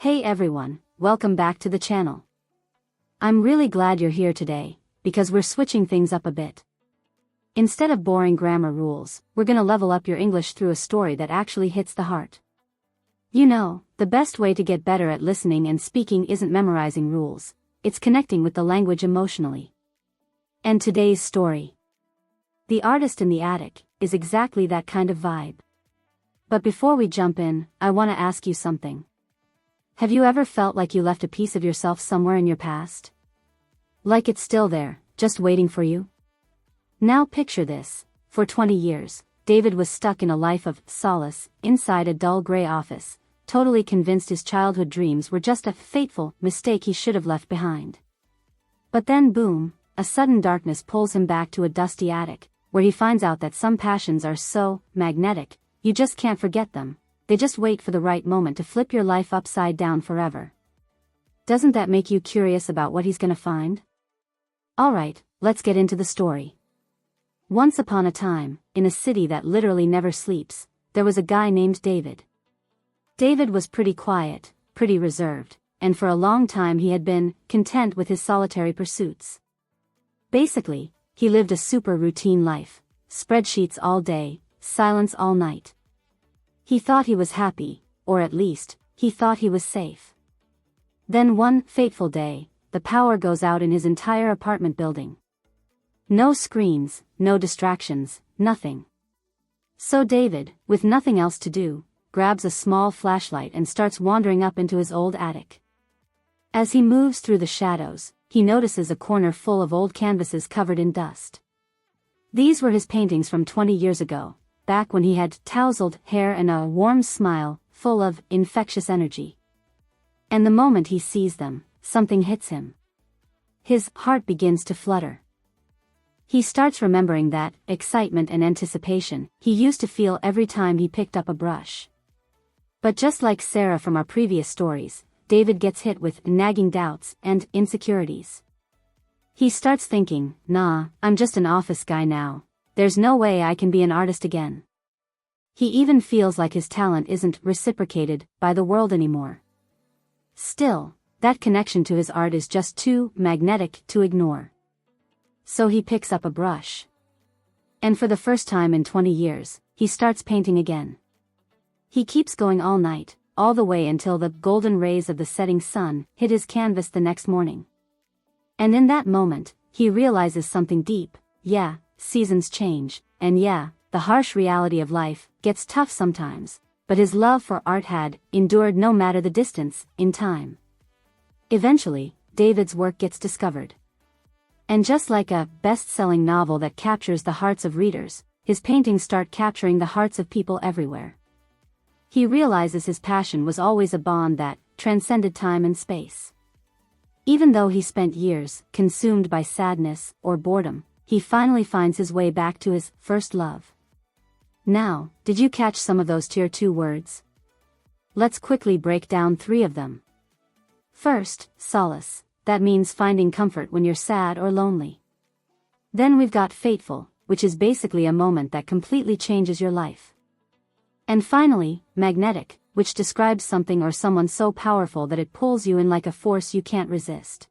Hey everyone, welcome back to the channel. I'm really glad you're here today, because we're switching things up a bit. Instead of boring grammar rules, we're gonna level up your English through a story that actually hits the heart. You know, the best way to get better at listening and speaking isn't memorizing rules, it's connecting with the language emotionally. And today's story, The Artist in the Attic, is exactly that kind of vibe. But before we jump in, I want to ask you something. Have you ever felt like you left a piece of yourself somewhere in your past? Like it's still there, just waiting for you? Now picture this. For 20 years, David was stuck in a life of solace, inside a dull gray office, totally convinced his childhood dreams were just a fateful mistake he should have left behind. But then boom, a sudden darkness pulls him back to a dusty attic, where he finds out that some passions are so magnetic, you just can't forget them. They just wait for the right moment to flip your life upside down forever. Doesn't that make you curious about what he's gonna find? Alright, let's get into the story. Once upon a time, in a city that literally never sleeps, there was a guy named David. David was pretty quiet, pretty reserved, and for a long time he had been content with his solitary pursuits. Basically, he lived a super routine life, spreadsheets all day, silence all night. He thought he was happy, or at least, he thought he was safe. Then one fateful day, the power goes out in his entire apartment building. No screens, no distractions, nothing. So David, with nothing else to do, grabs a small flashlight and starts wandering up into his old attic. As he moves through the shadows, he notices a corner full of old canvases covered in dust. These were his paintings from 20 years ago, back when he had tousled hair and a warm smile, full of infectious energy. And the moment he sees them, something hits him. His heart begins to flutter. He starts remembering that excitement and anticipation he used to feel every time he picked up a brush. But just like Sarah from our previous stories, David gets hit with nagging doubts and insecurities. He starts thinking, nah, I'm just an office guy now. There's no way I can be an artist again. He even feels like his talent isn't reciprocated by the world anymore. Still, that connection to his art is just too magnetic to ignore. So he picks up a brush. And for the first time in 20 years, he starts painting again. He keeps going all night, all the way until the golden rays of the setting sun hit his canvas the next morning. And in that moment, he realizes something deep. Yeah, seasons change, and yeah, the harsh reality of life gets tough sometimes, but his love for art had endured no matter the distance in time. Eventually, David's work gets discovered. And just like a best-selling novel that captures the hearts of readers, his paintings start capturing the hearts of people everywhere. He realizes his passion was always a bond that transcended time and space. Even though he spent years consumed by sadness or boredom, he finally finds his way back to his first love. Now, did you catch some of those tier 2 words? Let's quickly break down 3 of them. First, solace. That means finding comfort when you're sad or lonely. Then we've got fateful, which is basically a moment that completely changes your life. And finally, magnetic, which describes something or someone so powerful that it pulls you in like a force you can't resist.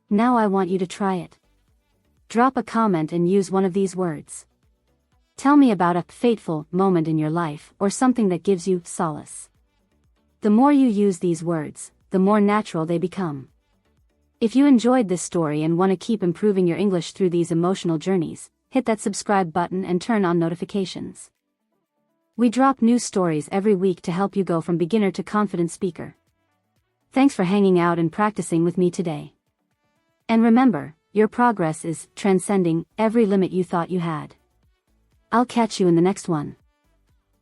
Now I want you to try it. Drop a comment and use one of these words. Tell me about a fateful moment in your life or something that gives you solace. The more you use these words, the more natural they become. If you enjoyed this story and want to keep improving your English through these emotional journeys, hit that subscribe button and turn on notifications. We drop new stories every week to help you go from beginner to confident speaker. Thanks for hanging out and practicing with me today. And remember, your progress is transcending every limit you thought you had. I'll catch you in the next one.